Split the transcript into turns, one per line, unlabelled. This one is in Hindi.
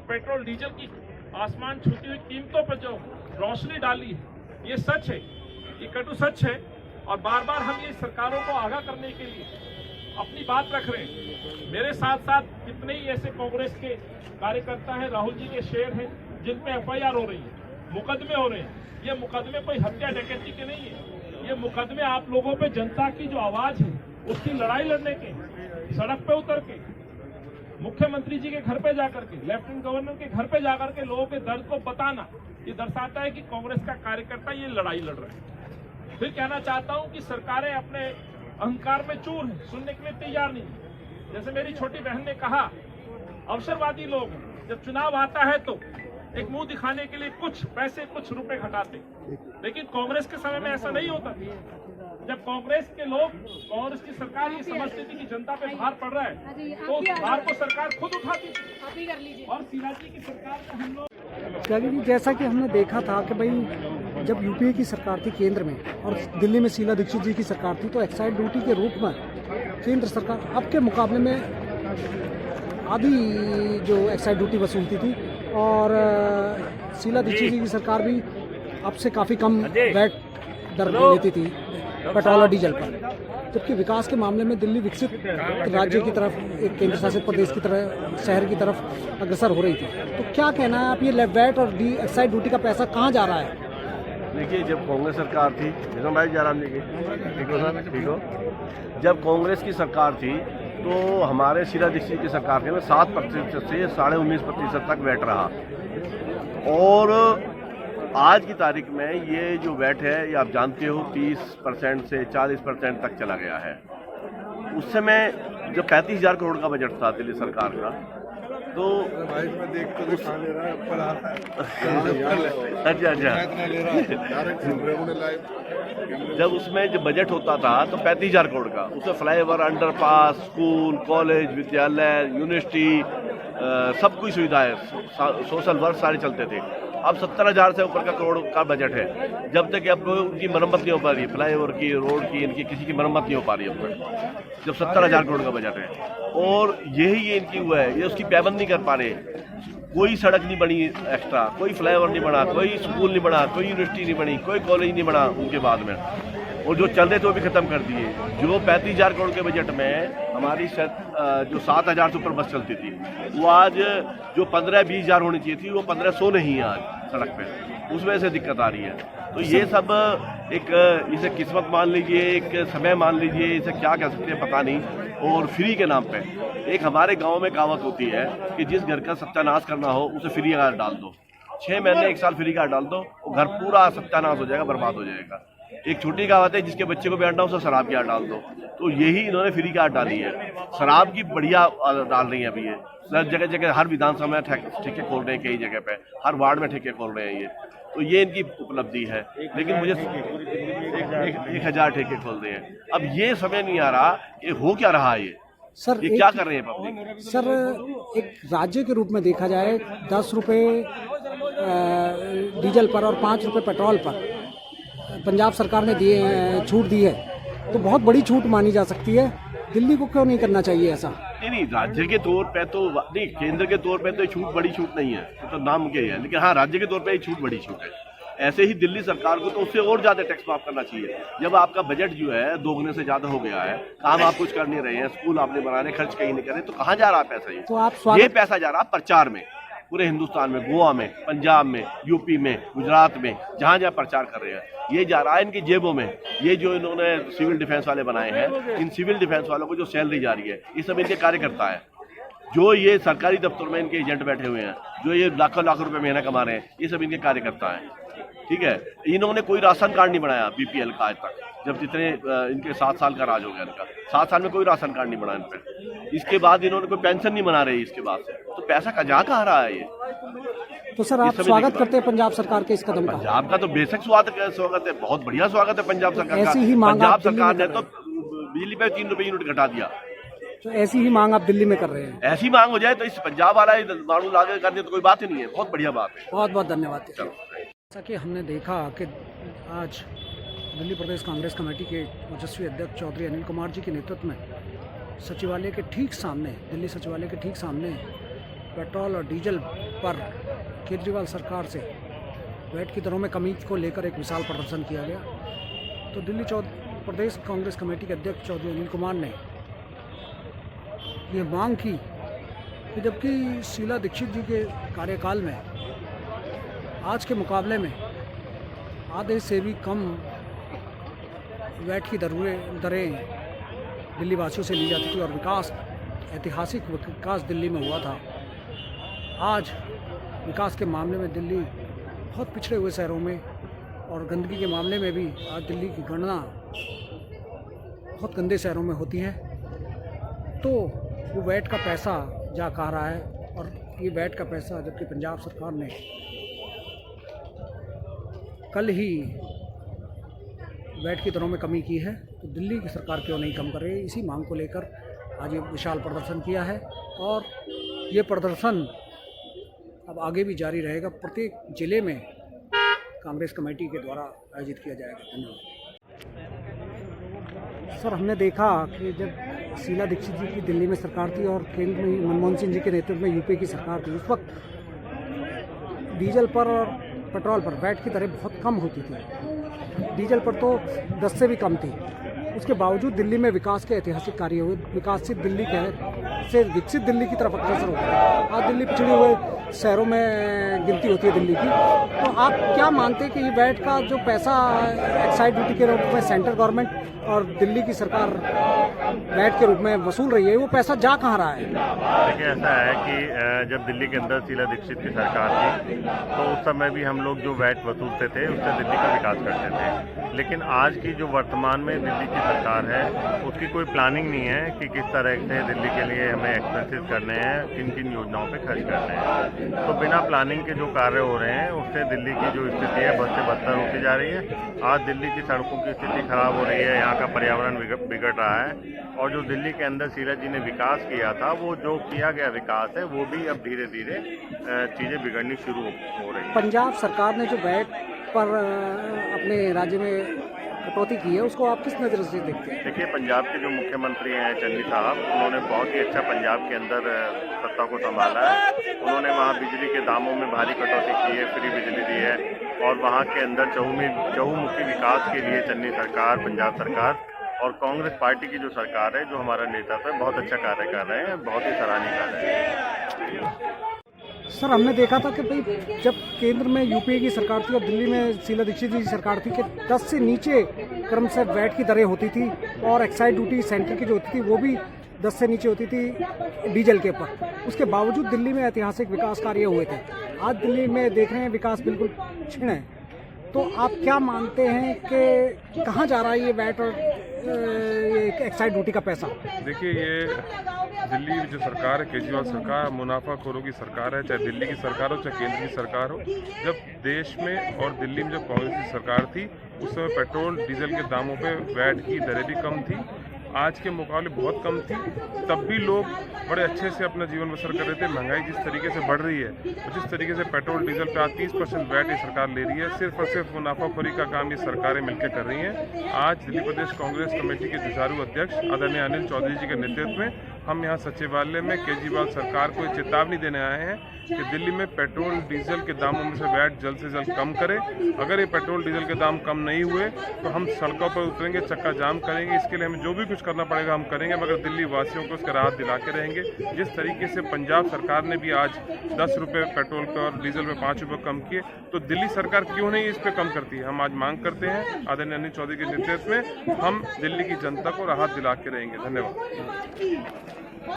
पेट्रोल डीजल की आसमान छूती हुई कीमतों पर जो रोशनी डाली है, ये सच है, ये कटु सच है। और बार बार हम ये सरकारों को आगाह करने के लिए अपनी बात रख रहे हैं। मेरे साथ साथ कितने ही ऐसे कांग्रेस के कार्यकर्ता हैं, राहुल जी के शेर हैं, जिन पे FIR हो रही है, मुकदमे हो रहे हैं। ये मुकदमे कोई हत्या डकैती के नहीं है, ये मुकदमे आप लोगों पे जनता की जो आवाज है उसकी लड़ाई लड़ने के, सड़क पे उतर के, मुख्यमंत्री जी के घर पे जाकर के, लेफ्टिनेंट गवर्नर के घर पे जाकर के लोगों के दर्द को बताना, ये दर्शाता है कि कांग्रेस का कार्यकर्ता ये लड़ाई लड़ रहे हैं। फिर कहना चाहता हूं कि सरकारें अपने अहंकार में चूर हैं, सुनने के लिए तैयार नहीं। जैसे मेरी छोटी बहन ने कहा, अवसरवादी लोग जब चुनाव आता है तो एक मुंह दिखाने के लिए कुछ पैसे, कुछ रुपए घटाते, लेकिन कांग्रेस के समय में ऐसा नहीं होता। जब कांग्रेस के लोग, कांग्रेस की सरकार ये समझती थी कि जनता पे भार पड़ रहा है, तो उस भार को सरकार खुद उठाती थी। और शिवाजी की सरकार को हम लोग,
त्यागी जी, जैसा कि हमने देखा था कि भाई जब यूपीए की सरकार थी केंद्र में और दिल्ली में शीला दीक्षित जी की सरकार थी, तो एक्साइज ड्यूटी के रूप में केंद्र सरकार अब के मुकाबले में आधी जो एक्साइज ड्यूटी वसूलती थी, और शीला दीक्षित जी की सरकार भी अब से काफ़ी कम वैट दर लेती थी पेट्रोल और डीजल पर। जबकि विकास के मामले में दिल्ली विकसित राज्य की तरफ, एक केंद्र शासित प्रदेश की तरह, शहर की तरफ अग्रसर हो रही थी। तो क्या कहना है आप, ये वैट और एक्साइज ड्यूटी का पैसा कहाँ जा रहा है?
देखिए, जब कांग्रेस सरकार थी, भाई जयराम जी की, ठीक हो सर, ठीक हो, जब कांग्रेस की सरकार थी तो हमारे शीला दीक्षित की सरकार में 7% से 19.5% तक वैट रहा। और आज की तारीख में ये जो वैट है, ये आप जानते हो 30% से 40% तक चला गया है। उस समय जब 35,000 करोड़ का बजट था दिल्ली सरकार का, तो जब उसमें जब बजट होता था तो 35,000 करोड़ का, उसमें फ्लाईओवर, अंडरपास, स्कूल, कॉलेज, विद्यालय, यूनिवर्सिटी, सब कुछ सुविधाएं, सोशल वर्क सारे चलते थे। अब 70,000 से ऊपर का करोड़ का बजट है। जब तक अब उनकी मरम्मत नहीं हो पा रही, फ्लाईओवर की, रोड की, इनकी किसी की मरम्मत नहीं हो पा रही अब तक, जब 70,000 करोड़ का बजट है। और यही ये इनकी हुआ है, ये उसकी पाबंदी नहीं कर पा रहे। कोई सड़क नहीं बनी एक्स्ट्रा, कोई फ्लाईओवर नहीं बना, कोई स्कूल नहीं बना, कोई यूनिवर्सिटी नहीं बनी, कोई कॉलेज नहीं बना उनके बाद में। और जो चल रहे थे वो भी खत्म कर दिए। जो 35,000 करोड़ के बजट में हमारी जो 7,000 से ऊपर बस चलती थी, वो आज जो 15-20 हज़ार होनी चाहिए थी, वो 1500 नहीं है आज सड़क पे। उस वजह से दिक्कत आ रही है। तो ये सब एक, इसे किस्मत मान लीजिए, एक समय मान लीजिए, इसे क्या कह सकते हैं पता नहीं। और फ्री के नाम पे एक हमारे गांव में कहावत होती है कि जिस घर का सत्यानाश करना हो उसे फ्री का डाल दो। 6 महीने 1 साल फ्री का डाल दो, वो घर पूरा सत्यानाश हो जाएगा, बर्बाद हो जाएगा। एक छोटी कहावत है, जिसके बच्चे को भी अंडा उसे शराब की आड़ डाल दो। तो यही इन्होंने फ्री की आड़ डाली है। शराब की बढ़िया डाल रही है अभी ये। हर जगह जगह, हर विधानसभा में ठेके खोल रहे हैं, कई जगह पे हर वार्ड में ठेके खोल रहे हैं ये। तो ये इनकी उपलब्धि है। लेकिन मुझे 1,000 ठेके खोल रहे हैं। अब ये समझ नहीं आ रहा कि हो क्या रहा है ये
सर,
ये क्या कर रहे हैं पब्लिक।
सर, एक राज्य के रूप में देखा जाए 10 रुपये डीजल पर और 5 रुपये पेट्रोल पर पंजाब सरकार ने छूट दी है, तो बहुत बड़ी छूट मानी जा सकती है। दिल्ली को क्यों नहीं करना चाहिए ऐसा?
नहीं, राज्य के तौर पे तो नहीं, केंद्र के तौर पे तो छूट बड़ी छूट नहीं है, तो नाम के है। लेकिन हाँ, राज्य के तौर पे छूट बड़ी छूट है। ऐसे ही दिल्ली सरकार को तो उससे और ज्यादा टैक्स माफ करना चाहिए। जब आपका बजट जो है 2 गुने से ज्यादा हो गया है, काम आप कुछ कर नहीं रहे हैं, स्कूल आपने बनाने, खर्च कहीं नहीं कर रहे, तो कहाँ जा रहा है पैसा?
तो आप
ये पैसा जा रहा है प्रचार में, पूरे हिंदुस्तान में, गोवा में, पंजाब में, यूपी में, गुजरात में, जहाँ जहाँ प्रचार कर रहे हैं, ये जा रहा है इनकी जेबों में। ये जो इन्होंने सिविल डिफेंस वाले बनाए हैं, इन सिविल डिफेंस वालों को जो सैलरी जा रही है, ये सब इनके कार्यकर्ता है। जो ये सरकारी दफ्तर में इनके एजेंट बैठे हुए हैं, जो ये लाखों लाखों रुपए महीना कमा रहे हैं, ये सब इनके कार्यकर्ता हैं। ठीक है, इन्होंने कोई राशन कार्ड नहीं बनाया बीपीएल का आज तक, जब जितने इनके 7 साल का राज हो गया इनका, 7 साल में कोई राशन कार्ड नहीं बना इन पे। इसके बाद इन्होंने कोई पेंशन नहीं बना रही इसके बाद से, तो पैसा कहाँ रहा है ये?
तो सर, आप स्वागत करते हैं पंजाब सरकार के इस कदम का?
पंजाब का तो बेसिक स्वागत है, बहुत बढ़िया स्वागत है पंजाब सरकार का।
ऐसी ही मांग
पंजाब सरकार ने तो बिजली पे 3 रुपए यूनिट घटा दिया।
तो ऐसी ही मांग आप दिल्ली में कर रहे हैं?
ऐसी मांग हो जाए तो इस पंजाब वाला मानू लागू करने तो कोई बात ही नहीं है। बहुत बढ़िया बात है।
बहुत बहुत धन्यवाद।
चलो,
जैसा कि हमने देखा कि आज दिल्ली प्रदेश कांग्रेस कमेटी के ओजस्वी अध्यक्ष चौधरी अनिल कुमार जी के नेतृत्व में सचिवालय के ठीक सामने, दिल्ली सचिवालय के ठीक सामने पेट्रोल और डीजल पर केजरीवाल सरकार से वैट की दरों में कमी को लेकर एक विशाल प्रदर्शन किया गया। तो दिल्ली प्रदेश कांग्रेस कमेटी के अध्यक्ष चौधरी अनिल कुमार ने ये मांग की कि जबकि शीला दीक्षित जी के कार्यकाल में आज के मुकाबले में आधे से भी कम वैट की दरें दिल्ली वासियों से ली जाती थी और ऐतिहासिक विकास दिल्ली में हुआ था। आज विकास के मामले में दिल्ली बहुत पिछड़े हुए शहरों में और गंदगी के मामले में भी आज दिल्ली की गणना बहुत गंदे शहरों में होती है। तो वो वैट का पैसा जा कहाँ रहा है, और ये वैट का पैसा जबकि पंजाब सरकार ने कल ही वैट की दरों में कमी की है, तो दिल्ली की सरकार क्यों नहीं कम कर रही है। इसी मांग को लेकर आज ये विशाल प्रदर्शन किया है और ये प्रदर्शन अब आगे भी जारी रहेगा। प्रत्येक जिले में कांग्रेस कमेटी के द्वारा आयोजित किया जाएगा। धन्यवाद। सर, हमने देखा कि जब शीला दीक्षित जी की दिल्ली में सरकार थी और केंद्र में मनमोहन सिंह जी के नेतृत्व में यूपी की सरकार थी, उस वक्त डीजल पर और पेट्रोल पर वैट की दरें बहुत कम होती थी। डीजल पर तो 10 से भी कम थी। उसके बावजूद दिल्ली में विकास के ऐतिहासिक कार्य हुए। विकसित दिल्ली से विकसित दिल्ली की तरफ अग्रसर होता है। आज दिल्ली पिछड़े हुए शहरों में गिनती होती है दिल्ली की। तो आप क्या मानते हैं कि ये वैट का जो पैसा एक्साइज ड्यूटी के रूप में सेंट्रल गवर्नमेंट और दिल्ली की सरकार वैट के रूप में वसूल रही है, वो पैसा जा कहाँ रहा है?
देखिए, ऐसा है कि जब दिल्ली के अंदर शीला दीक्षित की सरकार थी तो उस समय भी हम लोग जो वैट वसूलते थे उससे दिल्ली का विकास करते थे। लेकिन आज की जो वर्तमान में दिल्ली की सरकार है उसकी कोई प्लानिंग नहीं है कि किस तरह से दिल्ली के लिए हमें एक्सपेंसेस करने हैं, किन किन योजनाओं पे खर्च करने हैं। तो बिना प्लानिंग के जो कार्य हो रहे हैं उससे दिल्ली की जो स्थिति है बद से बदतर होती जा रही है। आज दिल्ली की सड़कों की स्थिति खराब हो रही है, यहाँ का पर्यावरण बिगड़ रहा है और जो दिल्ली के अंदर शीला जी ने विकास किया था, वो जो किया गया विकास है वो भी अब धीरे धीरे चीज़ें बिगड़नी शुरू हो रही है।
पंजाब सरकार ने जो वैट पर अपने राज्य में कटौती की है, उसको आप किस नज़र से देखते हैं?
देखिए, पंजाब के जो मुख्यमंत्री हैं चन्नी साहब, उन्होंने बहुत ही अच्छा पंजाब के अंदर सत्ता को संभाला है। उन्होंने वहाँ बिजली के दामों में भारी कटौती की है, फ्री बिजली दी है और वहाँ के अंदर चहुमुखी विकास के लिए चन्नी सरकार, पंजाब सरकार और कांग्रेस पार्टी की जो सरकार है, जो हमारा नेतृत्व है, बहुत अच्छा कार्य कर रहे हैं, बहुत ही सराहनीय कार्य है।
सर, हमने देखा था कि भाई जब केंद्र में यूपीए की सरकार थी और दिल्ली में शीला दीक्षित जी की सरकार थी कि 10 से नीचे क्रम से वैट की दरें होती थी और एक्साइज ड्यूटी सेंटर की जो होती थी वो भी 10 से नीचे होती थी डीजल के ऊपर। उसके बावजूद दिल्ली में ऐतिहासिक विकास कार्य हुए थे। आज दिल्ली में देख रहे हैं विकास बिल्कुल क्षीण है। तो आप क्या मानते हैं कि कहाँ जा रहा है ये वैट और एक्साइज ड्यूटी का पैसा?
देखिए, ये दिल्ली जो सरकार है, केजरीवाल सरकार, मुनाफाखोरों की सरकार है। चाहे दिल्ली की सरकार हो चाहे केंद्र की सरकार हो। जब देश में और दिल्ली में जब कांग्रेस की सरकार थी उस समय पेट्रोल डीजल के दामों पे वैट की दरें भी कम थी, आज के मुकाबले बहुत कम थी। तब भी लोग बड़े अच्छे से अपना जीवन बसर कर रहे थे। महंगाई जिस तरीके से बढ़ रही है, तो जिस तरीके से पेट्रोल डीजल पे आज 30% वैट ये सरकार ले रही है, सिर्फ और सिर्फ मुनाफाखोरी का काम ये सरकारें मिलकर कर रही हैं। आज दिल्ली प्रदेश कांग्रेस कमेटी के जुझारू अध्यक्ष आदरणीय अनिल चौधरी जी के नेतृत्व में हम यहाँ सचिवालय में केजरीवाल सरकार को चेतावनी देने आए हैं कि दिल्ली में पेट्रोल डीजल के दामों में से वैट जल्द से जल्द कम करें। अगर ये पेट्रोल डीजल के दाम कम नहीं हुए तो हम सड़कों पर उतरेंगे, चक्का जाम करेंगे। इसके लिए हमें जो भी कुछ करना पड़ेगा हम करेंगे, मगर दिल्ली वासियों को उसका राहत दिला के रहेंगे। जिस तरीके से पंजाब सरकार ने भी आज 10 रुपये पेट्रोल पर और डीजल में 5 रुपये कम किए, तो दिल्ली सरकार क्यों नहीं इस पर कम करती है? हम आज मांग करते हैं आदरणीय अनिल चौधरी के नेतृत्व में हम दिल्ली की जनता को राहत दिला के रहेंगे। धन्यवाद।